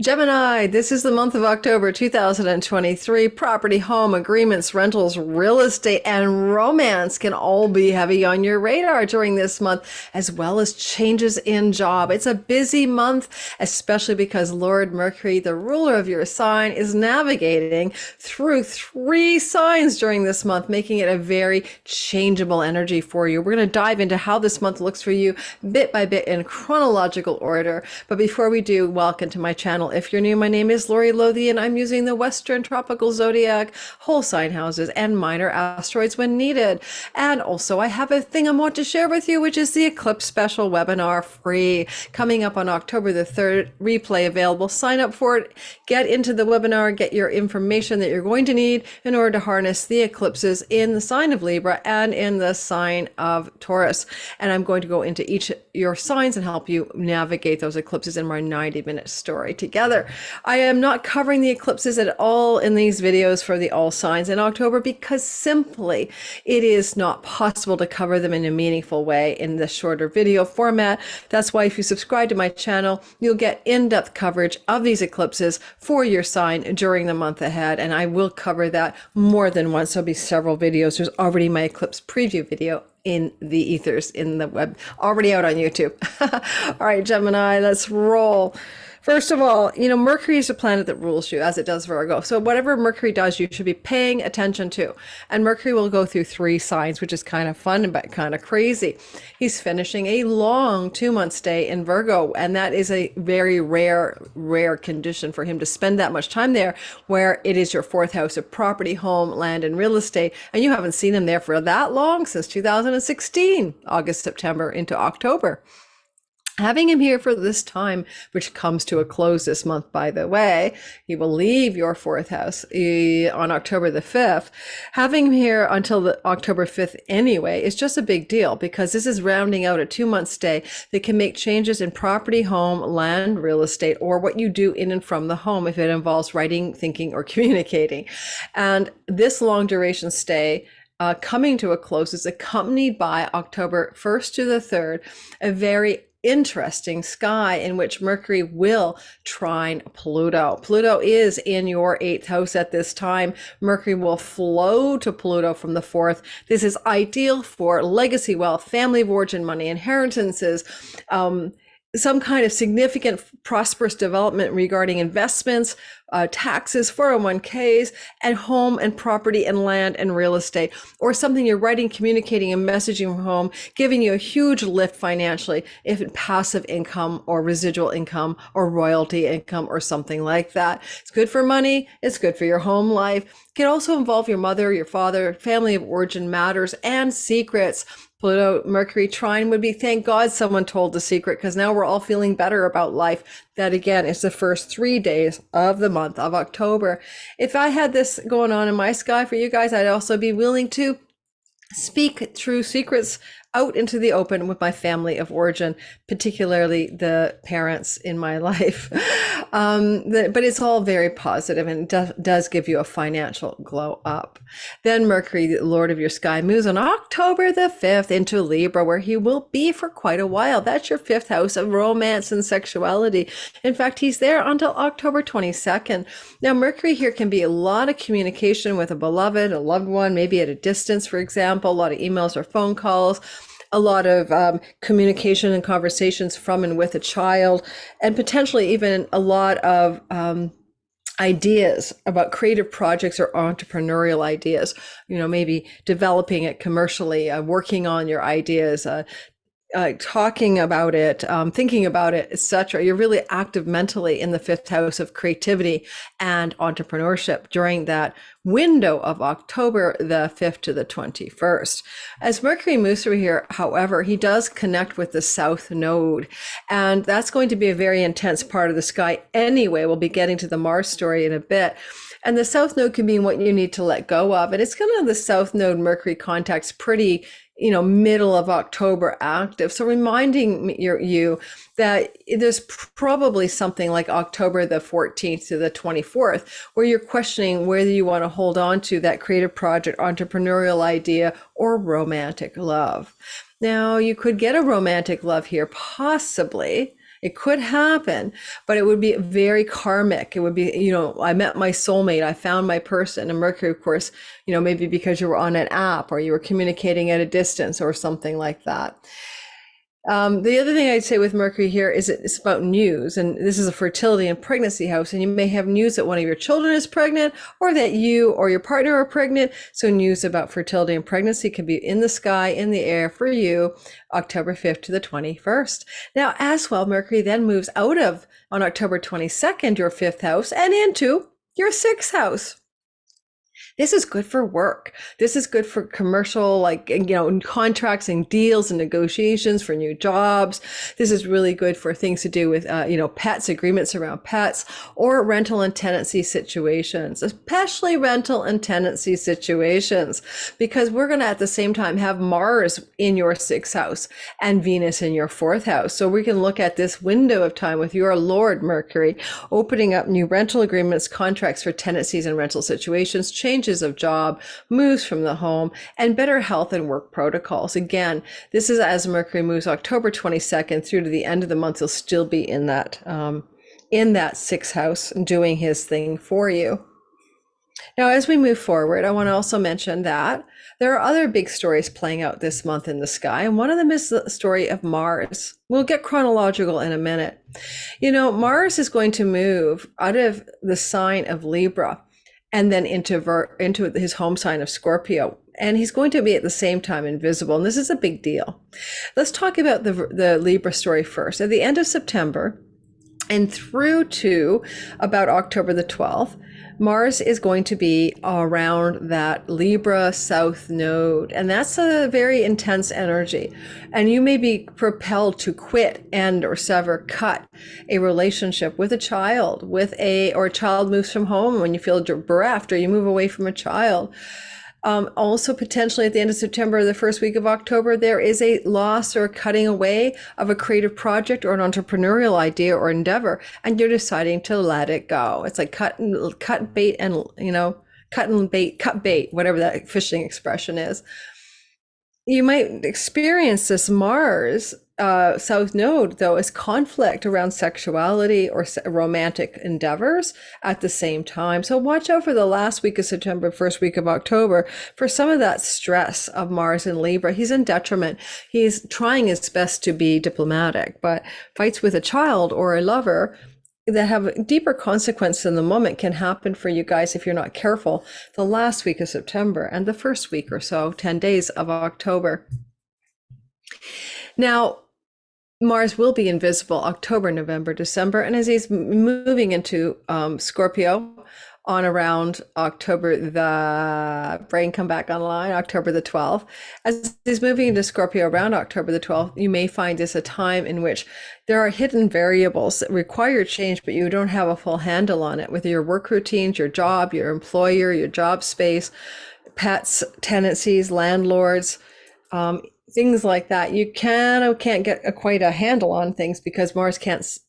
Gemini, this is the month of October 2023. Property, home, agreements, rentals, real estate, and romance can all be heavy on your radar during this month, as well as changes in job. It's a busy month, especially because Lord Mercury, the ruler of your sign, is navigating through 3 signs during this month, making it a very changeable energy for you. We're going to dive into how this month looks for you bit by bit in chronological order. But before we do, welcome to my channel. If you're new, my name is Lori Lothian, and I'm using the Western Tropical Zodiac, whole sign houses, and minor asteroids when needed. And also, I have a thing I want to share with you, which is the Eclipse Special Webinar free, coming up on October the 3rd, replay available. Sign up for it, get into the webinar, get your information that you're going to need in order to harness the eclipses in the sign of Libra and in the sign of Taurus. And I'm going to go into each of your signs and help you navigate those eclipses in my 90-minute story together. I am not covering the eclipses at all in these videos for the all signs in October because simply it is not possible to cover them in a meaningful way in the shorter video format. That's why if you subscribe to my channel, you'll get in-depth coverage of these eclipses for your sign during the month ahead. And I will cover that more than once. There'll be several videos. There's already my eclipse preview video in the ethers in the web, already out on YouTube. All right, Gemini, let's roll. First of all, Mercury is a planet that rules you, as it does Virgo. So whatever Mercury does, you should be paying attention to. And Mercury will go through 3 signs, which is kind of fun, but kind of crazy. He's finishing a long 2-month stay in Virgo, and that is a very rare condition for him to spend that much time there, where it is your 4th house of property, home, land, and real estate. And you haven't seen him there for that long, since 2016, August, September into October. Having him here for this time, which comes to a close this month, by the way, he will leave your 4th house on October the 5th. Having him here until the October 5th anyway is just a big deal, because this is rounding out a 2-month stay that can make changes in property, home, land, real estate, or what you do in and from the home if it involves writing, thinking, or communicating. And this long duration stay coming to a close is accompanied by October 1st to the 3rd, a very interesting sky in which Mercury will trine Pluto. Pluto is in your 8th house at this time. Mercury will flow to Pluto from the 4th. This is ideal for legacy wealth, family of origin money, inheritances, some kind of significant prosperous development regarding investments, taxes, 401ks, and home and property and land and real estate, or something you're writing, communicating, and messaging from home, giving you a huge lift financially, if it's passive income or residual income or royalty income or something like that. It's good for money. It's good for your home life. It can also involve your mother, your father, family of origin matters, and secrets. Pluto Mercury trine would be, thank God someone told the secret, because now we're all feeling better about life. That again is the first 3 days of the month of October. If I had this going on in my sky for you guys, I'd also be willing to speak true secrets out into the open with my family of origin, particularly the parents in my life. But it's all very positive and does give you a financial glow up. Then Mercury, the Lord of your sky, moves on October the 5th into Libra, where he will be for quite a while. That's your 5th house of romance and sexuality. In fact, he's there until October 22nd. Now, Mercury here can be a lot of communication with a beloved, a loved one, maybe at a distance, for example, a lot of emails or phone calls, a lot of communication and conversations from and with a child, and potentially even a lot of ideas about creative projects or entrepreneurial ideas, maybe developing it commercially, working on your ideas, talking about it, thinking about it, etc. You're really active mentally in the 5th house of creativity and entrepreneurship during that window of October the 5th to the 21st. As Mercury moves through here, however, he does connect with the South Node, and that's going to be a very intense part of the sky anyway. We'll be getting to the Mars story in a bit. And the South Node can be what you need to let go of. And it's kind of the South Node Mercury contact's pretty, middle of October active. So reminding you that there's probably something like October the 14th to the 24th, where you're questioning whether you want to hold on to that creative project, entrepreneurial idea, or romantic love. Now, you could get a romantic love here, possibly It could happen, but it would be very karmic. It would be, I met my soulmate, I found my person. And Mercury, of course, maybe because you were on an app or you were communicating at a distance or something like that. The other thing I'd say with Mercury here is it's about news, and this is a fertility and pregnancy house, and you may have news that one of your children is pregnant or that you or your partner are pregnant. So news about fertility and pregnancy can be in the sky, in the air for you, October 5th to the 21st. Now, as well, Mercury then moves out of, on October 22nd, your 5th house and into your 6th house. This is good for work. This is good for commercial, contracts and deals and negotiations for new jobs. This is really good for things to do with, pets, agreements around pets, or rental and tenancy situations, especially rental and tenancy situations, because we're going to at the same time have Mars in your 6th house and Venus in your 4th house. So we can look at this window of time with your Lord Mercury, opening up new rental agreements, contracts for tenancies and rental situations, changes of job, moves from the home, and better health and work protocols. Again, this is as Mercury moves October 22nd through to the end of the month. He'll still be in that 6th house doing his thing for you. Now, as we move forward, I want to also mention that there are other big stories playing out this month in the sky, and one of them is the story of Mars. We'll get chronological in a minute. Mars is going to move out of the sign of Libra and then into his home sign of Scorpio. And he's going to be at the same time invisible. And this is a big deal. Let's talk about the Libra story first. At the end of September and through to about October the 12th, Mars is going to be around that Libra South node, and that's a very intense energy. And you may be propelled to quit, end, or sever, cut a relationship with a child, or a child moves from home when you feel bereft, or you move away from a child. Also, potentially at the end of September, the first week of October, there is a loss or a cutting away of a creative project or an entrepreneurial idea or endeavor, and you're deciding to let it go. It's like cut bait and, cut bait, whatever that fishing expression is. You might experience this Mars South Node, though, as conflict around sexuality or romantic endeavors at the same time. So watch out for the last week of September, first week of October, for some of that stress of Mars in Libra. He's in detriment. He's trying his best to be diplomatic, but fights with a child or a lover that have deeper consequences in the moment can happen for you guys if you're not careful the last week of September and the first week or so, 10 days of October. Now, Mars will be invisible October, November, December, and as he's moving into Scorpio on around October October the 12th. As he's moving into Scorpio around October the 12th, you may find this a time in which there are hidden variables that require change, but you don't have a full handle on it, with your work routines, your job, your employer, your job space, pets, tenancies, landlords, things like that. You can't get quite a handle on things because Mars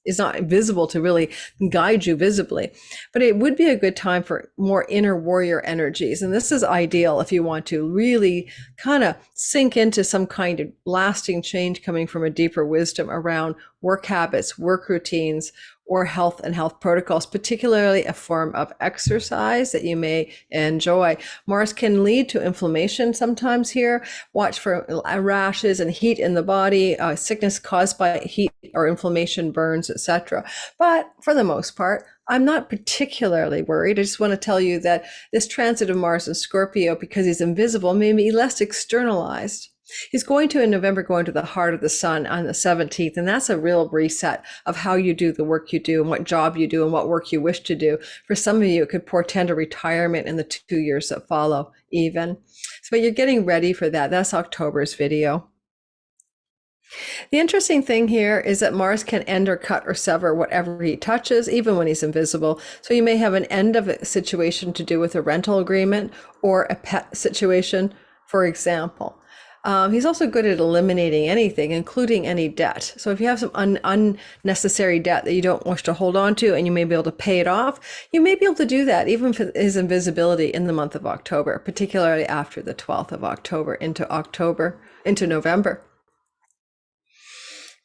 is not visible to really guide you visibly. But it would be a good time for more inner warrior energies. And this is ideal if you want to really kind of sink into some kind of lasting change coming from a deeper wisdom around work habits, work routines, or health and health protocols, particularly a form of exercise that you may enjoy. Mars can lead to inflammation sometimes here. Watch for rashes and heat in the body, sickness caused by heat or inflammation, burns, etc. But for the most part, I'm not particularly worried. I just want to tell you that this transit of Mars in Scorpio, because he's invisible, may be less externalized. He's going to, in November, go into the heart of the sun on the 17th, and that's a real reset of how you do the work you do and what job you do and what work you wish to do. For some of you, it could portend a retirement in the 2 years that follow even. So you're getting ready for that. That's October's video. The interesting thing here is that Mars can end or cut or sever whatever he touches, even when he's invisible. So you may have an end of a situation to do with a rental agreement or a pet situation, for example. He's also good at eliminating anything, including any debt. So if you have some unnecessary debt that you don't wish to hold on to and you may be able to pay it off, you may be able to do that even for his invisibility in the month of October, particularly after the 12th of October into November.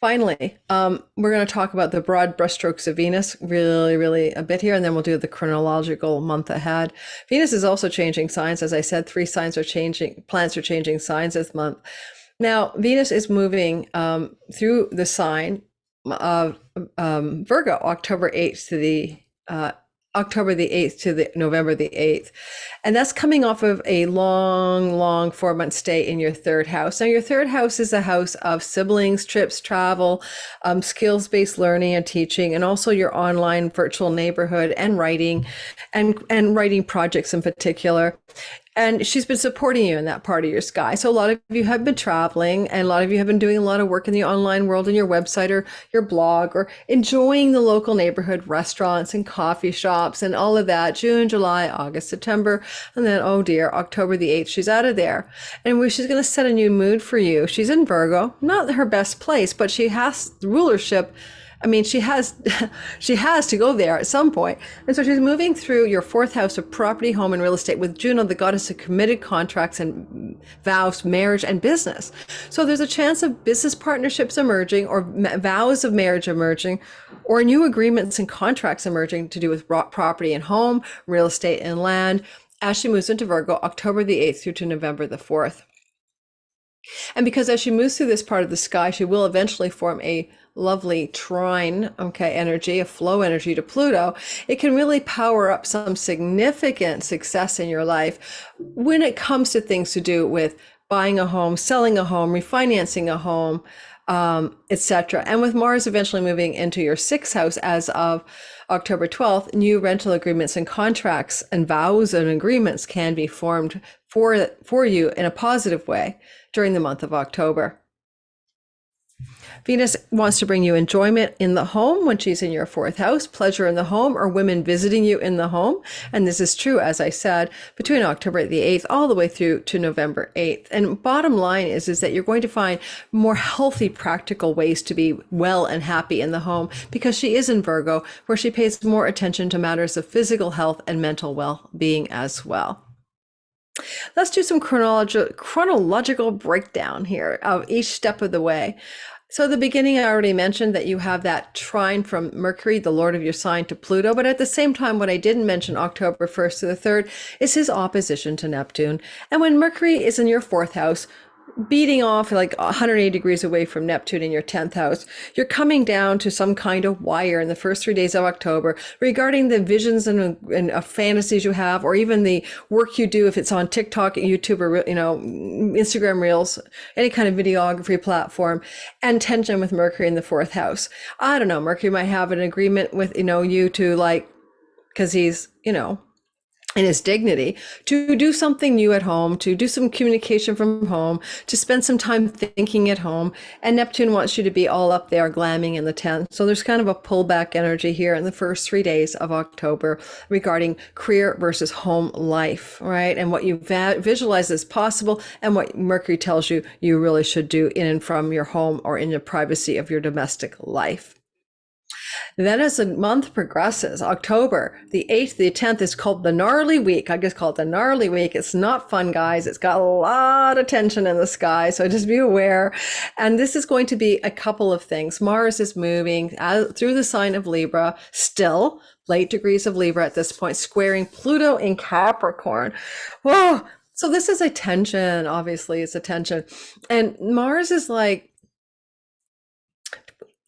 Finally, we're going to talk about the broad brushstrokes of Venus really, really a bit here, and then we'll do the chronological month ahead. Venus is also changing signs. As I said, three signs are changing, planets are changing signs this month. Now, Venus is moving through the sign of Virgo, October the 8th to the November the 8th. And that's coming off of a long, long 4-month stay in your third house. Now, your third house is a house of siblings, trips, travel, skills-based learning and teaching, and also your online virtual neighborhood and writing and writing projects in particular. And she's been supporting you in that part of your sky. So a lot of you have been traveling, and a lot of you have been doing a lot of work in the online world in your website or your blog, or enjoying the local neighborhood restaurants and coffee shops and all of that. June, July, August, September, and then, oh dear, October the 8th, she's out of there. And she's going to set a new mood for you. She's in Virgo, not her best place, but she has rulership. I mean, she has to go there at some point. And so she's moving through your fourth house of property, home, and real estate with Juno, the goddess of committed contracts and vows, marriage, and business. So there's a chance of business partnerships emerging, or vows of marriage emerging, or new agreements and contracts emerging to do with property and home, real estate and land, as she moves into Virgo, October the 8th through to November the 4th. And because as she moves through this part of the sky, she will eventually form a lovely trine, energy, a flow energy to Pluto. It can really power up some significant success in your life when it comes to things to do with buying a home, selling a home, refinancing a home, etc. And with Mars eventually moving into your sixth house as of October 12th, new rental agreements and contracts and vows and agreements can be formed for you in a positive way during the month of October. Venus wants to bring you enjoyment in the home when she's in your fourth house, pleasure in the home, or women visiting you in the home. And this is true, as I said, between October the 8th all the way through to November 8th. And bottom line is that you're going to find more healthy, practical ways to be well and happy in the home, because she is in Virgo, where she pays more attention to matters of physical health and mental well-being as well. Let's do some chronological breakdown here of each step of the way. So at the beginning, I already mentioned that you have that trine from Mercury, the lord of your sign, to Pluto. But at the same time, what I didn't mention, October 1st to the 3rd, is his opposition to Neptune. And when Mercury is in your fourth house, beating off like 180 degrees away from Neptune in your 10th house, you're coming down to some kind of wire in the first 3 days of October regarding the visions and fantasies you have, or even the work you do, if it's on TikTok, YouTube, or Instagram Reels, any kind of videography platform, and tension with Mercury in the fourth house. I don't know, Mercury might have an agreement with you to, because he's in his dignity, to do something new at home, to do some communication from home, to spend some time thinking at home. And Neptune wants you to be all up there glamming in the 10th. So there's kind of a pullback energy here in the first 3 days of October regarding career versus home life, right? And what you visualize as possible, and what Mercury tells you you really should do in and from your home or in the privacy of your domestic life. Then as the month progresses, October, the 8th, the 10th is called the gnarly week. I just call it the gnarly week. It's not fun, guys. It's got a lot of tension in the sky, so just be aware. And this is going to be a couple of things. Mars is moving through the sign of Libra, still late degrees of Libra at this point, squaring Pluto in Capricorn. Whoa! So this is a tension, obviously, it's a tension. And Mars is like,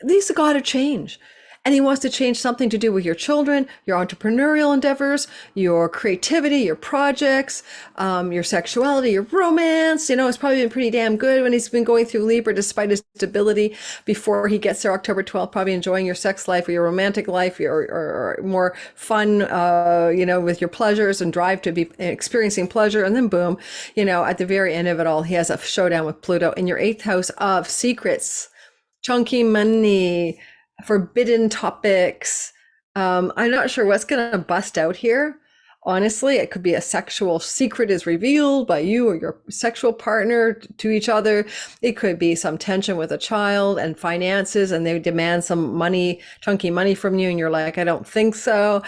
these have got to change. And he wants to change something to do with your children, your entrepreneurial endeavors, your creativity, your projects, your sexuality, your romance. It's probably been pretty damn good when he's been going through Libra, despite his stability before he gets there October 12th, probably enjoying your sex life or your romantic life, or more fun, with your pleasures and drive to be experiencing pleasure. And then boom, at the very end of it all, he has a showdown with Pluto in your 8th house of secrets, chunky money, forbidden topics. I'm not sure what's going to bust out here. Honestly, it could be a sexual secret is revealed by you or your sexual partner to each other. It could be some tension with a child and finances, and they demand some money, chunky money from you, and you're like, I don't think so.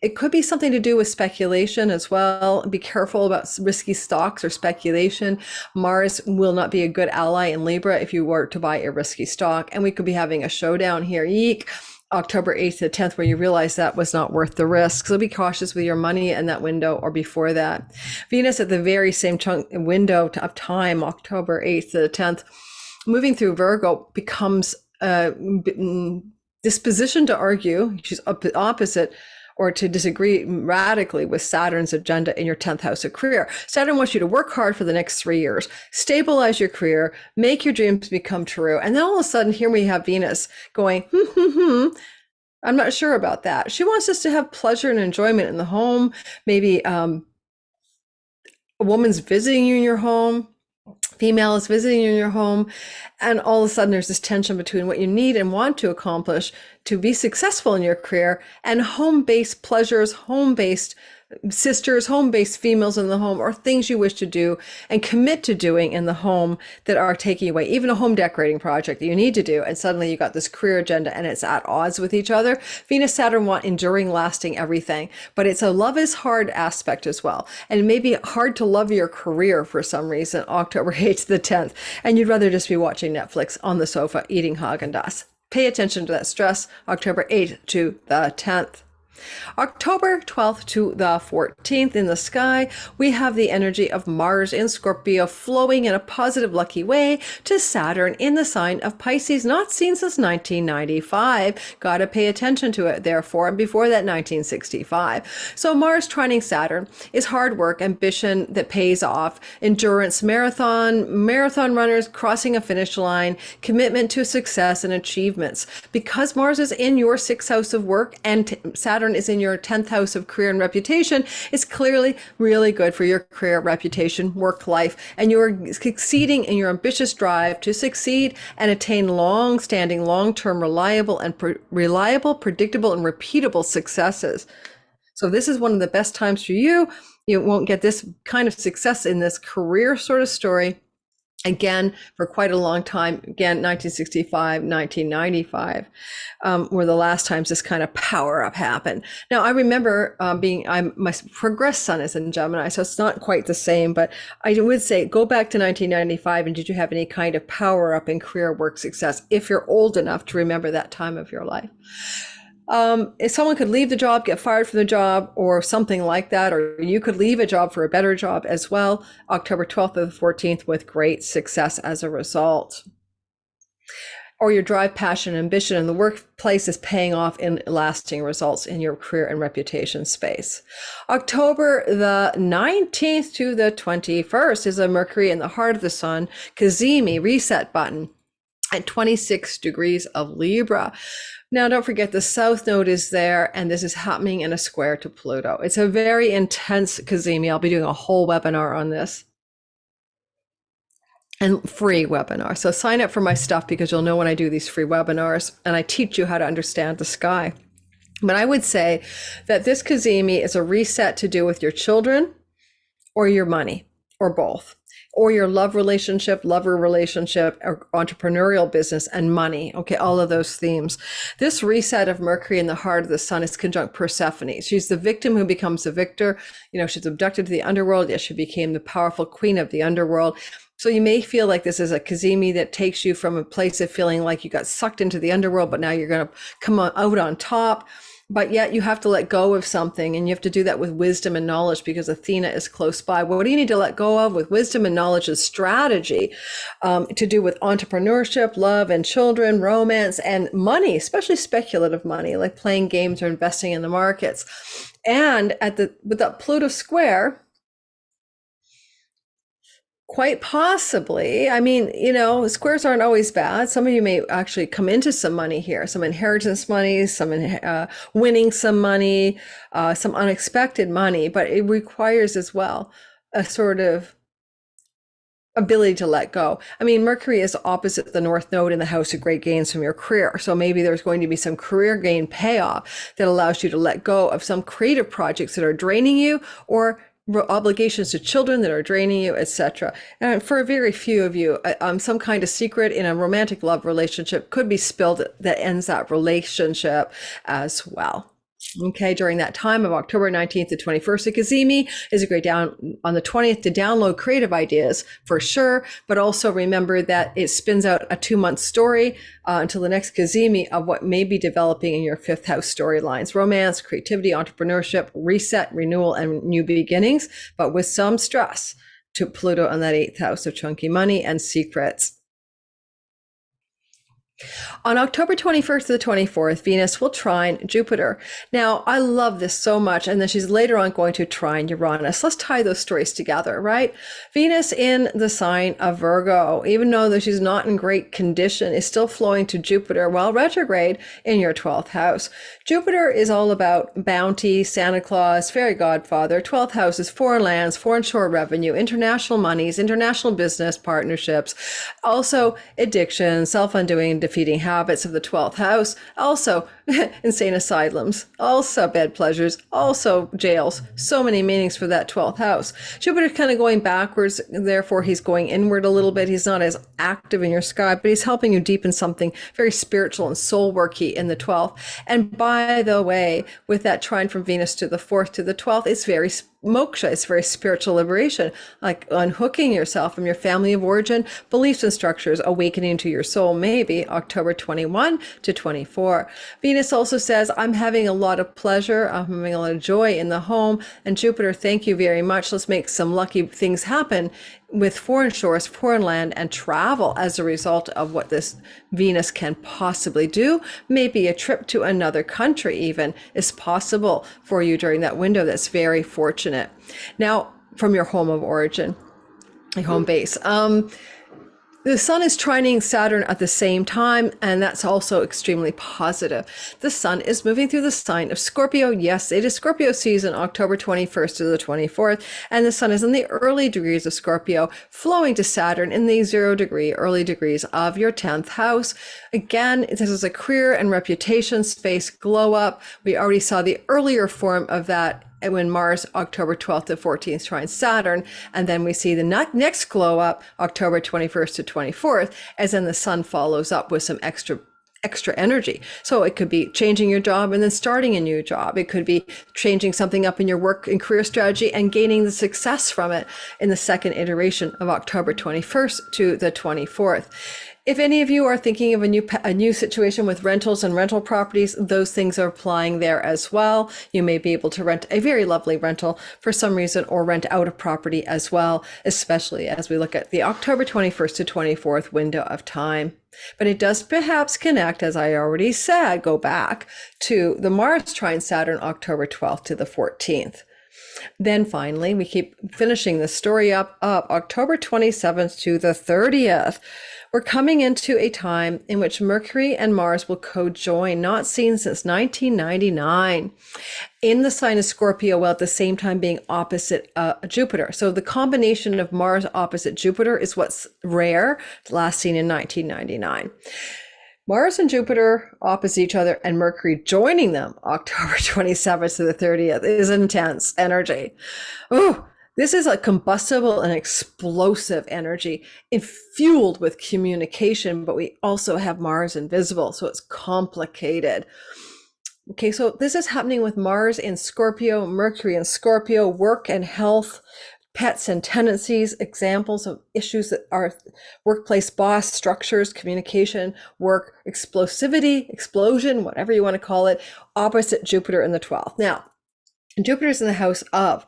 It could be something to do with speculation as well. Be careful about risky stocks or speculation. Mars will not be a good ally in Libra if you were to buy a risky stock, and we could be having a showdown here. Yeek. October 8th to 10th, where you realize that was not worth the risk. So be cautious with your money in that window or before that. Venus at the very same window of time, October 8th to the 10th, moving through Virgo, becomes disposition to argue. She's opposite or to disagree radically with Saturn's agenda in your 10th house of career. Saturn wants you to work hard for the next 3 years, stabilize your career, make your dreams become true. And then all of a sudden, here we have Venus going, I'm not sure about that. She wants us to have pleasure and enjoyment in the home. Maybe a woman's visiting you in your home. Female is visiting you in your home, and all of a sudden there's this tension between what you need and want to accomplish to be successful in your career and home-based pleasures, home-based sisters, home-based females in the home, or things you wish to do and commit to doing in the home that are taking away, even a home decorating project that you need to do. And suddenly you got this career agenda and it's at odds with each other. Venus, Saturn want enduring, lasting everything, but it's a love is hard aspect as well. And it may be hard to love your career for some reason, October 8th to the 10th, and you'd rather just be watching Netflix on the sofa, eating Haagen-Dazs. Pay attention to that stress, October 8th to the 10th. October 12th to the 14th in the sky, we have the energy of Mars in Scorpio flowing in a positive, lucky way to Saturn in the sign of Pisces, not seen since 1995. Gotta pay attention to it, therefore, and before that, 1965. So Mars trining Saturn is hard work, ambition that pays off, endurance, marathon runners crossing a finish line, commitment to success and achievements. Because Mars is in your 6th house of work and Saturn is in your 10th house of career and reputation, is clearly really good for your career, reputation, work life, and you're succeeding in your ambitious drive to succeed and attain long-standing, long-term, reliable, predictable, and repeatable successes. So this is one of the best times for you. You won't get this kind of success in this career sort of story again for quite a long time. Again, 1965, 1995 were the last times this kind of power up happened. Now I remember my progressed sun is in Gemini, so it's not quite the same, but I would say go back to 1995 and did you have any kind of power up in career, work, success, if you're old enough to remember that time of your life. If someone could leave the job, get fired from the job, or something like that, or you could leave a job for a better job as well, October 12th to the 14th, with great success as a result. Or your drive, passion, ambition in the workplace is paying off in lasting results in your career and reputation space. October the 19th to the 21st is a Mercury in the heart of the sun, GEMINI reset button at 26 degrees of Libra. Now, don't forget the South Node is there, and this is happening in a square to Pluto. It's a very intense GEMINI. I'll be doing a whole webinar on this, and free webinar. So sign up for my stuff because you'll know when I do these free webinars, and I teach you how to understand the sky. But I would say that this GEMINI is a reset to do with your children or your money or both, or your lover relationship, or entrepreneurial business and money. Okay, all of those themes. This reset of Mercury in the heart of the sun is conjunct Persephone. She's the victim who becomes the victor. You know, she's abducted to the underworld, yet she became the powerful queen of the underworld. So you may feel like this is a GEMINI that takes you from a place of feeling like you got sucked into the underworld, but now you're going to come out on top. But yet you have to let go of something, and you have to do that with wisdom and knowledge because Athena is close by. What do you need to let go of with wisdom and knowledge is strategy to do with entrepreneurship, love and children, romance, and money, especially speculative money, like playing games or investing in the markets. And with that Pluto square, quite possibly, I mean, you know, squares aren't always bad. Some of you may actually come into some money here, some inheritance money, some winning some money, some unexpected money, but it requires as well a sort of ability to let go. I mean, Mercury is opposite the North Node in the house of great gains from your career. So maybe there's going to be some career gain payoff that allows you to let go of some creative projects that are draining you, or obligations to children that are draining you, etc. And for a very few of you, some kind of secret in a romantic love relationship could be spilled that ends that relationship as well. Okay, during that time of October 19th to 21st, the GEMINI is a great down on the 20th to download creative ideas for sure, but also remember that it spins out a 2-month story until the next GEMINI of what may be developing in your 5th house storylines: romance, creativity, entrepreneurship, reset, renewal, and new beginnings, but with some stress to Pluto on that 8th house of chunky money and secrets. On October 21st to the 24th, Venus will trine Jupiter. Now, I love this so much. And then she's later on going to trine Uranus. Let's tie those stories together, right? Venus in the sign of Virgo, even though she's not in great condition, is still flowing to Jupiter while retrograde in your 12th house. Jupiter is all about bounty, Santa Claus, fairy godfather. 12th house is foreign lands, foreign shore revenue, international monies, international business partnerships, also addiction, self-undoing, defeating habits of the 12th house, also insane asylums, also bed pleasures, also jails. So many meanings for that 12th house. Jupiter's kind of going backwards, therefore he's going inward a little bit. He's not as active in your sky, but he's helping you deepen something very spiritual and soul worky in the 12th. And by the way, with that trine from Venus to the 4th to the 12th, it's very moksha, it's very spiritual liberation, like unhooking yourself from your family of origin, beliefs and structures, awakening to your soul, maybe October 21 to 24. Venus also says, I'm having a lot of pleasure, I'm having a lot of joy in the home, and Jupiter, thank you very much. Let's make some lucky things happen with foreign shores, foreign land, and travel as a result of what this Venus can possibly do. Maybe a trip to another country even is possible for you during that window. That's very fortunate. Now, from your home of origin, your home base. The sun is trining Saturn at the same time, and that's also extremely positive. The sun is moving through the sign of Scorpio. Yes, it is Scorpio season, October 21st to the 24th, and the sun is in the early degrees of Scorpio, flowing to Saturn in the 0 degree, early degrees of your 10th house. Again, this is a career and reputation space glow up. We already saw the earlier form of that when Mars, October 12th to 14th, trines Saturn. And then we see the next glow up, October 21st to 24th, as then the sun follows up with some extra energy. So it could be changing your job and then starting a new job. It could be changing something up in your work and career strategy and gaining the success from it in the second iteration of October 21st to the 24th. If any of you are thinking of a new situation with rentals and rental properties, those things are applying there as well. You may be able to rent a very lovely rental for some reason or rent out a property as well, especially as we look at the October 21st to 24th window of time. But it does perhaps connect, as I already said, go back to the Mars trine Saturn, October 12th to the 14th. Then finally, we keep finishing the story up October 27th to the 30th. We're coming into a time in which Mercury and Mars will co-join, not seen since 1999, in the sign of Scorpio, while at the same time being opposite Jupiter. So the combination of Mars opposite Jupiter is what's rare, last seen in 1999. Mars and Jupiter opposite each other and Mercury joining them October 27th to the 30th is intense energy. Oh, this is a combustible and explosive energy, fueled with communication, but we also have Mars invisible, so it's complicated. Okay, so this is happening with Mars in Scorpio, Mercury in Scorpio, work and health, pets and tendencies, examples of issues that are workplace boss structures, communication, work, explosivity, explosion, whatever you want to call it, opposite Jupiter in the 12th. Now, Jupiter's in the house of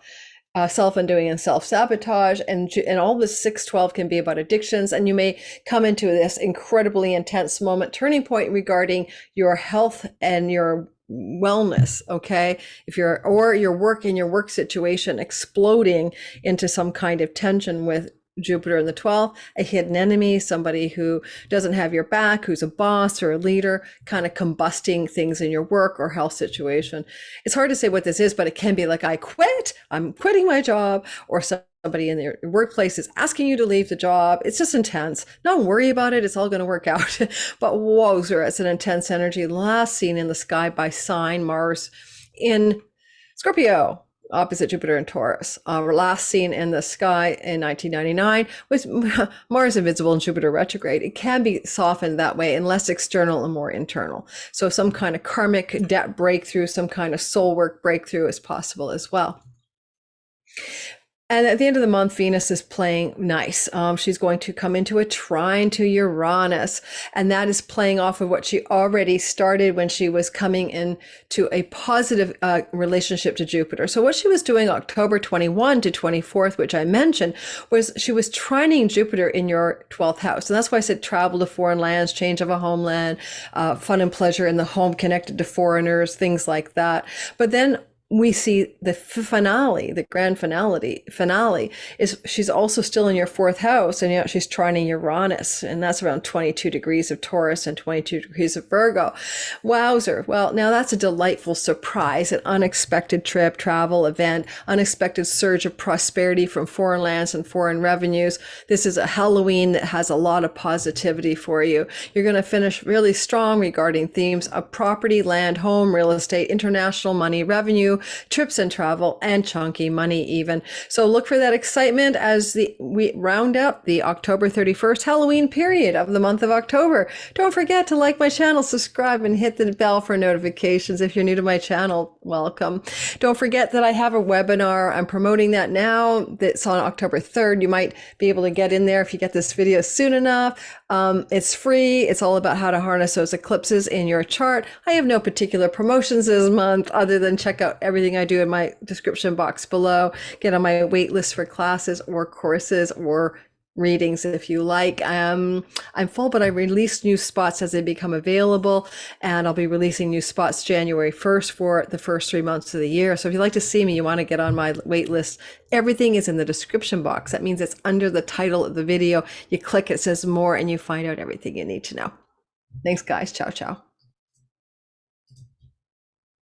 self-undoing and self-sabotage, and all this 6-12 can be about addictions, and you may come into this incredibly intense moment, turning point regarding your health and your wellness, okay? If your work and your work situation exploding into some kind of tension with Jupiter in the 12th, a hidden enemy, somebody who doesn't have your back, who's a boss or a leader, kind of combusting things in your work or health situation. It's hard to say what this is, but it can be like, I'm quitting my job, or somebody in your workplace is asking you to leave the job. It's just intense. Don't worry about it. It's all going to work out. But wowzer, it's an intense energy. Last seen in the sky by sign Mars in Scorpio, opposite Jupiter and Taurus. Last seen in the sky in 1999 was Mars invisible and Jupiter retrograde. It can be softened that way and less external and more internal. So some kind of karmic debt breakthrough, some kind of soul work breakthrough is possible as well. And at the end of the month, Venus is playing nice. She's going to come into a trine to Uranus, and that is playing off of what she already started when she was coming into a positive relationship to Jupiter. So what she was doing October 21 to 24th, which I mentioned, was she was trining Jupiter in your 12th house. And that's why I said travel to foreign lands, change of a homeland, fun and pleasure in the home connected to foreigners, things like that. But then we see the finale, the grand finale is she's also still in your 4th house, and she's trining Uranus, and that's around 22 degrees of Taurus and 22 degrees of Virgo. Wowzer. Well, now that's a delightful surprise, an unexpected trip, travel, event, unexpected surge of prosperity from foreign lands and foreign revenues. This is a Halloween that has a lot of positivity for you. You're going to finish really strong regarding themes of property, land, home, real estate, international money, revenue, trips and travel, and chunky money even. So look for that excitement as we round up the October 31st Halloween period of the month of October. Don't forget to like my channel, subscribe, and hit the bell for notifications. If you're new to my channel, welcome. Don't forget that I have a webinar. I'm promoting that now. That's on October 3rd. You might be able to get in there if you get this video soon enough. It's free. It's all about how to harness those eclipses in your chart. I have no particular promotions this month other than check out everything I do in my description box below. Get on my wait list for classes or courses or readings if you like. I'm full, but I release new spots as they become available, and I'll be releasing new spots January 1st for the first 3 months of the year. So if you'd like to see me, you want to get on my wait list, everything is in the description box. That means it's under the title of the video. You click, it says more, and you find out everything you need to know. Thanks, guys. Ciao, ciao.